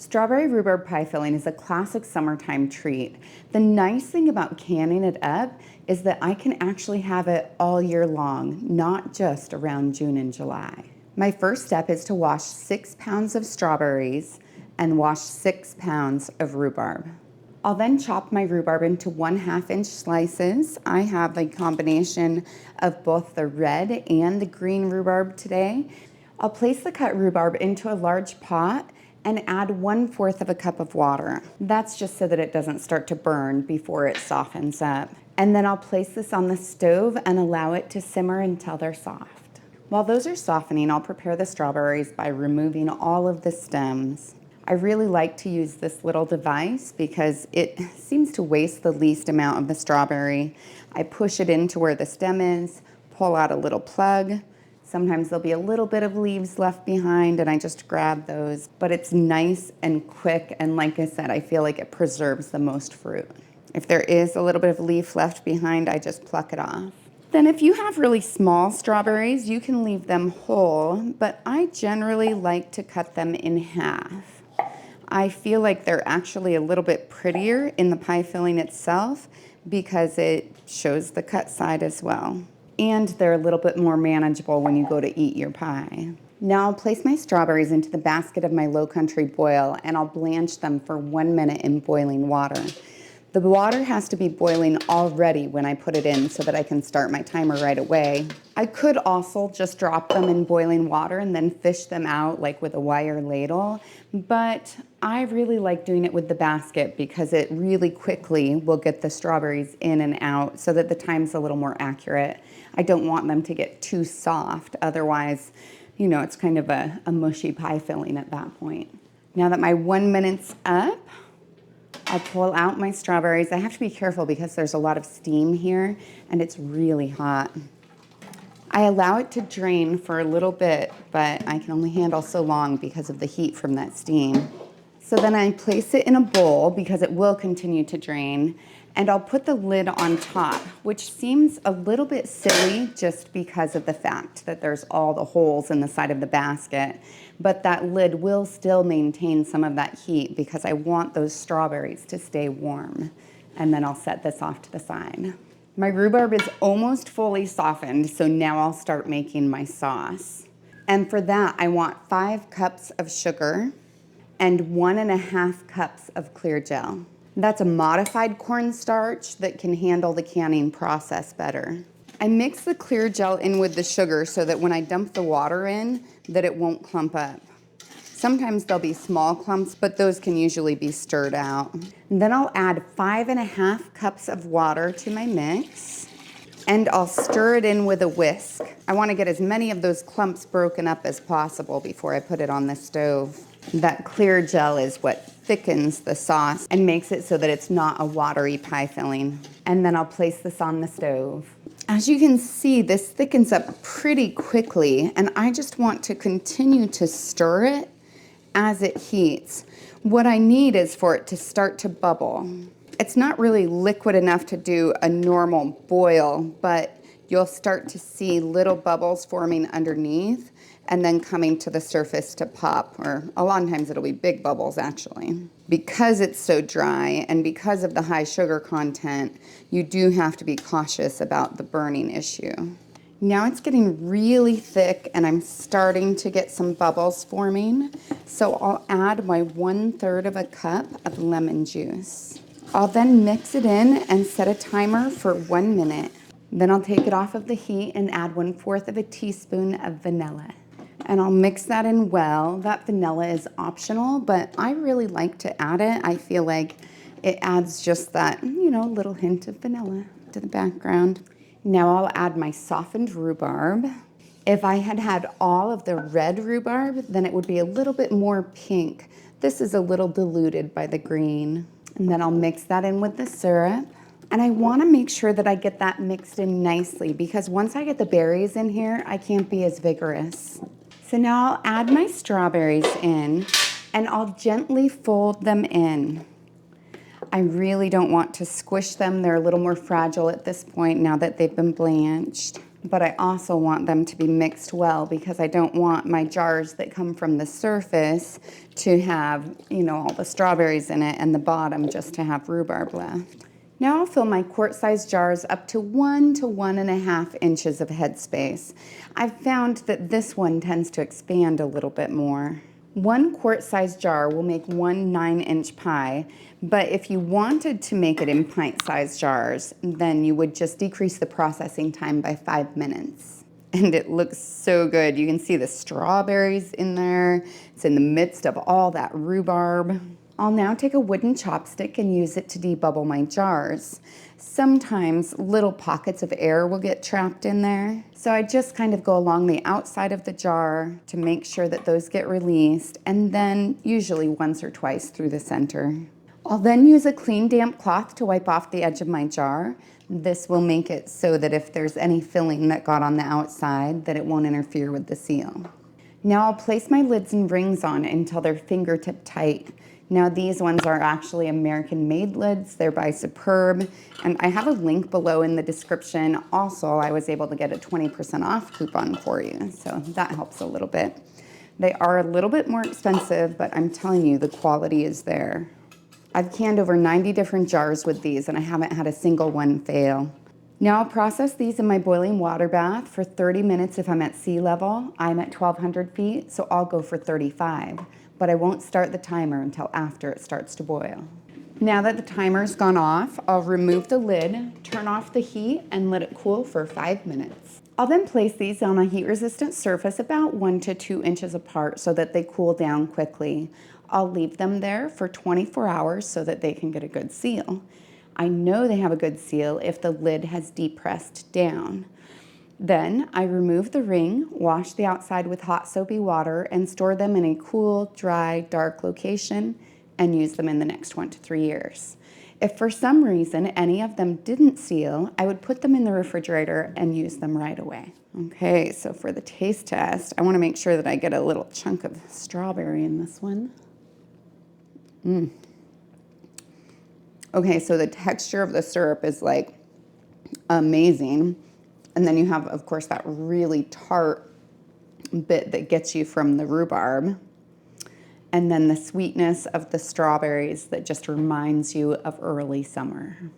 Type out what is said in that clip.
Strawberry rhubarb pie filling is a classic summertime treat. The nice thing about canning it up is that I can actually have it all year long, not just around June and July. My first step is to wash 6 pounds of strawberries and wash 6 pounds of rhubarb. I'll then chop my rhubarb into 1/2 inch slices. I have a combination of both the red and the green rhubarb today. I'll place the cut rhubarb into a large pot and add 1/4 of a cup of water. That's just so that it doesn't start to burn before it softens up. And then I'll place this on the stove and allow it to simmer until they're soft. While those are softening, I'll prepare the strawberries by removing all of the stems. I really like to use this little device because it seems to waste the least amount of the strawberry. I push it into where the stem is, pull out a little plug. Sometimes there'll be a little bit of leaves left behind and I just grab those, but it's nice and quick, and like I said, I feel like it preserves the most fruit. If there is a little bit of leaf left behind, I just pluck it off. Then if you have really small strawberries, you can leave them whole, but I generally like to cut them in half. I feel like they're actually a little bit prettier in the pie filling itself because it shows the cut side as well. And they're a little bit more manageable when you go to eat your pie. Now I'll place my strawberries into the basket of my low country boil and I'll blanch them for 1 minute in boiling water. The water has to be boiling already when I put it in so that I can start my timer right away. I could also just drop them in boiling water and then fish them out like with a wire ladle, but I really like doing it with the basket because it really quickly will get the strawberries in and out so that the time's a little more accurate. I don't want them to get too soft, otherwise, you know, it's kind of a mushy pie filling at that point. Now that my 1 minute's up, I'll pull out my strawberries. I have to be careful because there's a lot of steam here and it's really hot. I allow it to drain for a little bit, but I can only handle so long because of the heat from that steam. So then I place it in a bowl because it will continue to drain, and I'll put the lid on top, which seems a little bit silly just because of the fact that there's all the holes in the side of the basket, but that lid will still maintain some of that heat because I want those strawberries to stay warm. And then I'll set this off to the side. My rhubarb is almost fully softened, so now I'll start making my sauce. And for that, I want 5 cups of sugar and 1.5 cups of clear gel. That's a modified cornstarch that can handle the canning process better. I mix the clear gel in with the sugar so that when I dump the water in, that it won't clump up. Sometimes there'll be small clumps, but those can usually be stirred out. And then I'll add 5.5 cups of water to my mix, and I'll stir it in with a whisk. I want to get as many of those clumps broken up as possible before I put it on the stove. That clear gel is what thickens the sauce and makes it so that it's not a watery pie filling. And then I'll place this on the stove. As you can see, this thickens up pretty quickly, and I just want to continue to stir it as it heats. What I need is for it to start to bubble. It's not really liquid enough to do a normal boil, but you'll start to see little bubbles forming underneath and then coming to the surface to pop, or a lot of times it'll be big bubbles actually. Because it's so dry and because of the high sugar content, you do have to be cautious about the burning issue. Now it's getting really thick and I'm starting to get some bubbles forming, so I'll add my 1/3 of a cup of lemon juice. I'll then mix it in and set a timer for 1 minute. Then I'll take it off of the heat and add 1/4 of a teaspoon of vanilla. And I'll mix that in well. That vanilla is optional, but I really like to add it. I feel like it adds just that, you know, little hint of vanilla to the background. Now I'll add my softened rhubarb. If I had had all of the red rhubarb, then it would be a little bit more pink. This is a little diluted by the green. And then I'll mix that in with the syrup. And I want to make sure that I get that mixed in nicely because once I get the berries in here, I can't be as vigorous. So now I'll add my strawberries in and I'll gently fold them in. I really don't want to squish them. They're a little more fragile at this point now that they've been blanched. but I also want them to be mixed well because I don't want my jars that come from the surface to have, all the strawberries in it and the bottom just to have rhubarb left. Now I'll fill my quart-sized jars up to 1 to 1.5 inches of headspace. I've found that this one tends to expand a little bit more. 1 quart-sized jar will make 1 9-inch pie, but if you wanted to make it in pint-sized jars, then you would just decrease the processing time by 5 minutes. And it looks so good. You can see the strawberries in there. It's in the midst of all that rhubarb. I'll now take a wooden chopstick and use it to debubble my jars. Sometimes little pockets of air will get trapped in there. So I just kind of go along the outside of the jar to make sure that those get released, and then usually once or twice through the center. I'll then use a clean damp cloth to wipe off the edge of my jar. This will make it so that if there's any filling that got on the outside, that it won't interfere with the seal. Now I'll place my lids and rings on until they're fingertip tight. Now these ones are actually American-made lids. They're by Superb, and I have a link below in the description. Also, I was able to get a 20% off coupon for you, so that helps a little bit. They are a little bit more expensive, but I'm telling you, the quality is there. I've canned over 90 different jars with these, and I haven't had a single one fail. Now I'll process these in my boiling water bath for 30 minutes if I'm at sea level. I'm at 1,200 feet, so I'll go for 35. But I won't start the timer until after it starts to boil. Now that the timer's gone off, I'll remove the lid, turn off the heat, and let it cool for 5 minutes. I'll then place these on a heat-resistant surface about 1 to 2 inches apart so that they cool down quickly. I'll leave them there for 24 hours so that they can get a good seal. I know they have a good seal if the lid has depressed down. Then I remove the ring, wash the outside with hot soapy water, and store them in a cool, dry, dark location and use them in the next 1 to 3 years. If for some reason any of them didn't seal, I would put them in the refrigerator and use them right away. Okay, so for the taste test, I want to make sure that I get a little chunk of strawberry in this one. Okay, so the texture of the syrup is like amazing. And then you have, of course, that really tart bit that gets you from the rhubarb. And then the sweetness of the strawberries that just reminds you of early summer.